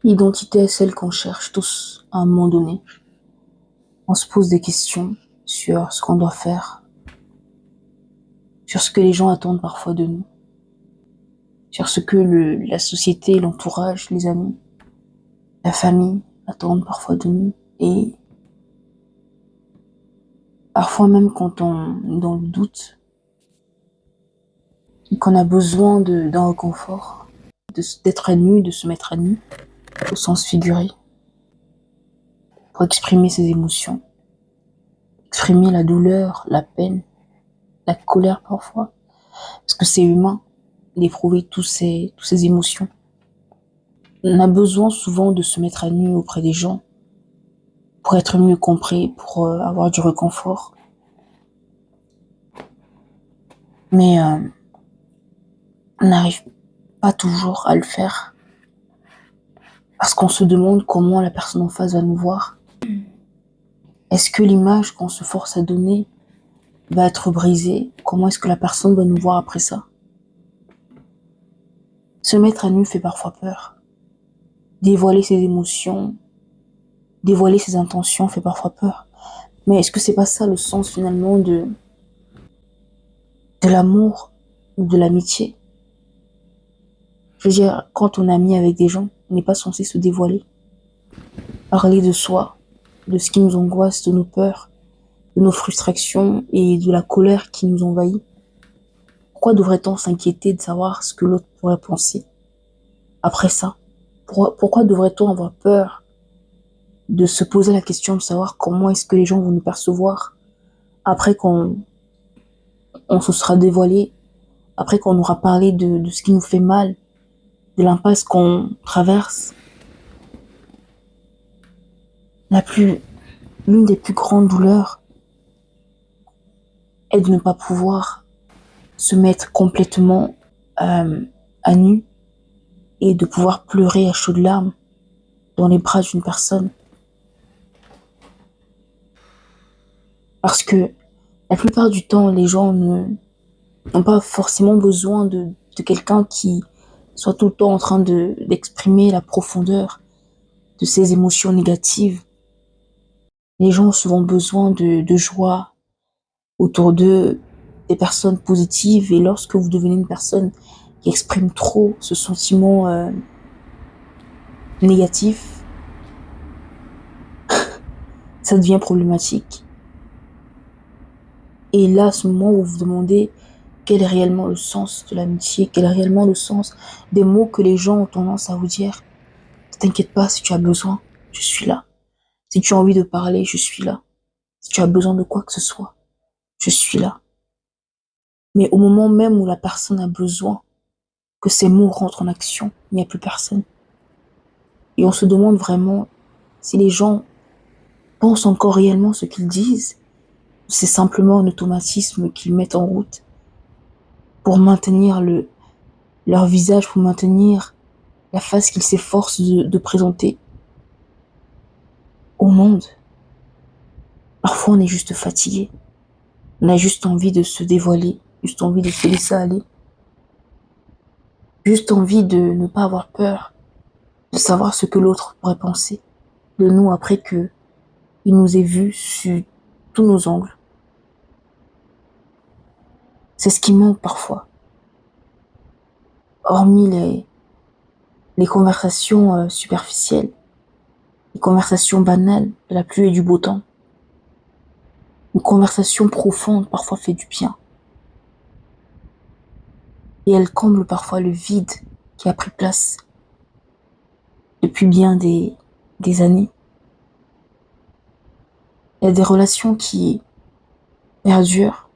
L'identité est celle qu'on cherche tous à un moment donné. On se pose des questions sur ce qu'on doit faire, sur ce que les gens attendent parfois de nous, sur ce que la société, l'entourage, les amis, la famille attendent parfois de nous. Et parfois même quand on est dans le doute, qu'on a besoin d'un réconfort, d'être à nu, de se mettre à nu, au sens figuré, pour exprimer ses émotions, exprimer la douleur, la peine, la colère parfois, parce que c'est humain d'éprouver toutes ces émotions. On a besoin souvent de se mettre à nu auprès des gens pour être mieux compris, pour avoir du réconfort. Mais on n'arrive pas toujours à le faire parce qu'on se demande comment la personne en face va nous voir. Est-ce que l'image qu'on se force à donner va être brisée? Comment est-ce que la personne va nous voir après ça? Se mettre à nu fait parfois peur. Dévoiler ses émotions, dévoiler ses intentions fait parfois peur. Mais est-ce que c'est pas ça le sens finalement de l'amour ou de l'amitié? Je veux dire, quand on est ami avec des gens, on n'est pas censé se dévoiler. Parler de soi, de ce qui nous angoisse, de nos peurs, de nos frustrations et de la colère qui nous envahit. Pourquoi devrait-on s'inquiéter de savoir ce que l'autre pourrait penser après ça? Pourquoi devrait-on avoir peur de se poser la question de savoir comment est-ce que les gens vont nous percevoir après qu'on se sera dévoilé, après qu'on aura parlé de ce qui nous fait mal, de l'impasse qu'on traverse? L'une des plus grandes douleurs est de ne pas pouvoir se mettre complètement à nu et de pouvoir pleurer à chaudes larmes dans les bras d'une personne. Parce que la plupart du temps, les gens n'ont pas forcément besoin de quelqu'un qui soit tout le temps en train d'exprimer la profondeur de ses émotions négatives. Les gens ont souvent besoin de joie autour d'eux, des personnes positives. Et lorsque vous devenez une personne qui exprime trop ce sentiment négatif, ça devient problématique. Et là, à ce moment où vous vous demandez quel est réellement le sens de l'amitié, quel est réellement le sens des mots que les gens ont tendance à vous dire. Ne t'inquiète pas, si tu as besoin, je suis là. Si tu as envie de parler, je suis là. Si tu as besoin de quoi que ce soit, je suis là. Mais au moment même où la personne a besoin que ces mots rentrent en action, il n'y a plus personne. Et on se demande vraiment si les gens pensent encore réellement ce qu'ils disent, ou c'est simplement un automatisme qu'ils mettent en route pour maintenir leur visage, pour maintenir la face qu'ils s'efforcent de présenter au monde. Parfois, on est juste fatigué. On a juste envie de se dévoiler, juste envie de se laisser aller, juste envie de ne pas avoir peur, de savoir ce que l'autre pourrait penser de nous après que il nous ait vus sur tous nos angles. C'est ce qui manque parfois. Hormis les conversations superficielles, les conversations banales de la pluie et du beau temps, une conversation profonde parfois fait du bien. Et elle comble parfois le vide qui a pris place depuis bien des années. Il y a des relations qui perdurent,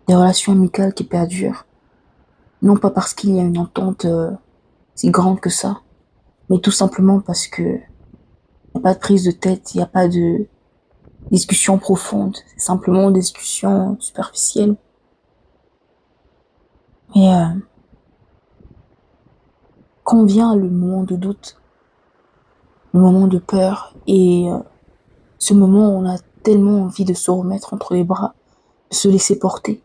des relations amicales qui perdurent, non pas parce qu'il y a une entente si grande que ça, mais tout simplement parce que il n'y a pas de prise de tête, il n'y a pas de discussion profonde, c'est simplement des discussions superficielles. Mais quand vient le moment de doute, le moment de peur et ce moment où on a tellement envie de se remettre entre les bras, de se laisser porter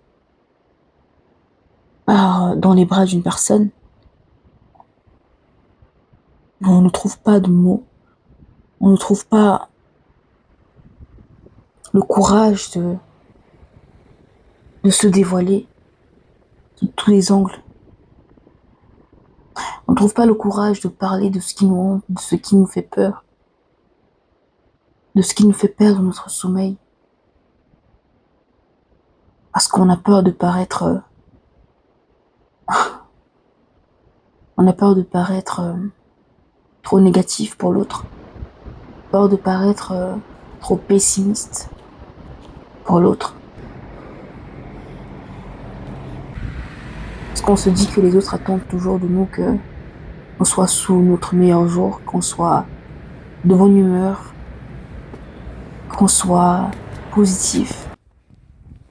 dans les bras d'une personne, Mais on ne trouve pas de mots, on ne trouve pas le courage de se dévoiler sous tous les angles. On ne trouve pas le courage de parler de ce qui nous hante, de ce qui nous fait peur, de ce qui nous fait perdre notre sommeil. Parce qu'on a peur de paraître, on a peur de paraître trop négatif pour l'autre, peur de paraître trop pessimiste pour l'autre. Parce qu'on se dit que les autres attendent toujours de nous que qu'on soit sous notre meilleur jour, qu'on soit de bonne humeur, qu'on soit positif,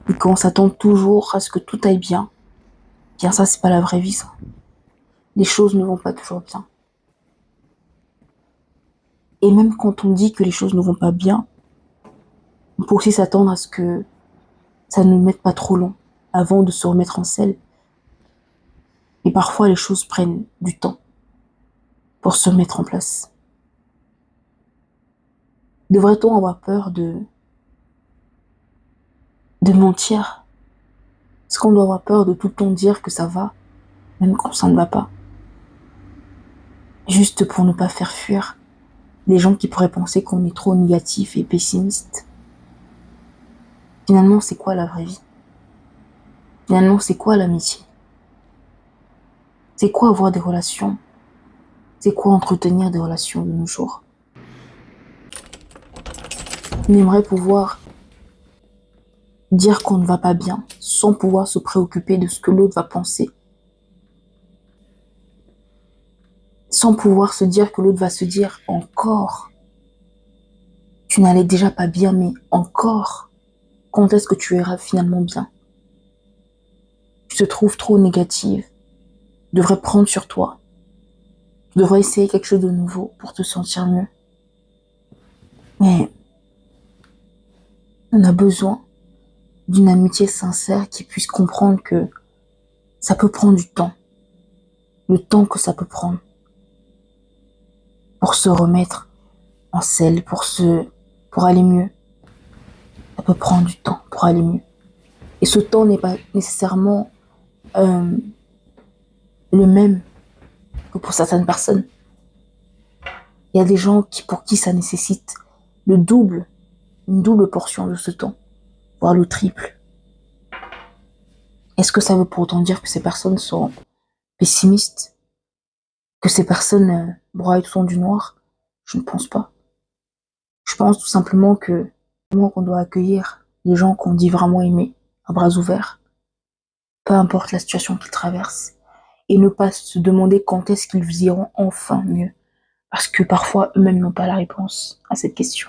et qu'on s'attend toujours à ce que tout aille bien. Bien ça, c'est pas la vraie vie, ça. Les choses ne vont pas toujours bien. Et même quand on dit que les choses ne vont pas bien, on peut aussi s'attendre à ce que ça ne mette pas trop long avant de se remettre en selle. Et parfois, les choses prennent du temps pour se mettre en place. Devrait-on avoir peur de mentir? Est-ce qu'on doit avoir peur de tout le temps dire que ça va, même quand ça ne va pas? Juste pour ne pas faire fuir les gens qui pourraient penser qu'on est trop négatif et pessimiste. Finalement, c'est quoi la vraie vie? Finalement, c'est quoi l'amitié? C'est quoi avoir des relations? C'est quoi entretenir des relations de nos jours? On aimerait pouvoir dire qu'on ne va pas bien sans pouvoir se préoccuper de ce que l'autre va penser. Sans pouvoir se dire que l'autre va se dire encore. Tu n'allais déjà pas bien, mais encore. Quand est-ce que tu iras finalement bien? Tu te trouves trop négative. Tu devrais prendre sur toi. Tu devrais essayer quelque chose de nouveau pour te sentir mieux. Mais on a besoin d'une amitié sincère qui puisse comprendre que ça peut prendre du temps. Le temps que ça peut prendre pour se remettre en selle, pour aller mieux. Ça peut prendre du temps pour aller mieux. Et ce temps n'est pas nécessairement le même que pour certaines personnes. Il y a des gens pour qui ça nécessite le double, une double portion de ce temps, voire le triple. Est-ce que ça veut pour autant dire que ces personnes sont pessimistes? Que ces personnes broient tout du noir? Je ne pense pas. Je pense tout simplement qu'on doit accueillir les gens qu'on dit vraiment aimer à bras ouverts, peu importe la situation qu'ils traversent, et ne pas se demander quand est-ce qu'ils iront enfin mieux, parce que parfois eux-mêmes n'ont pas la réponse à cette question.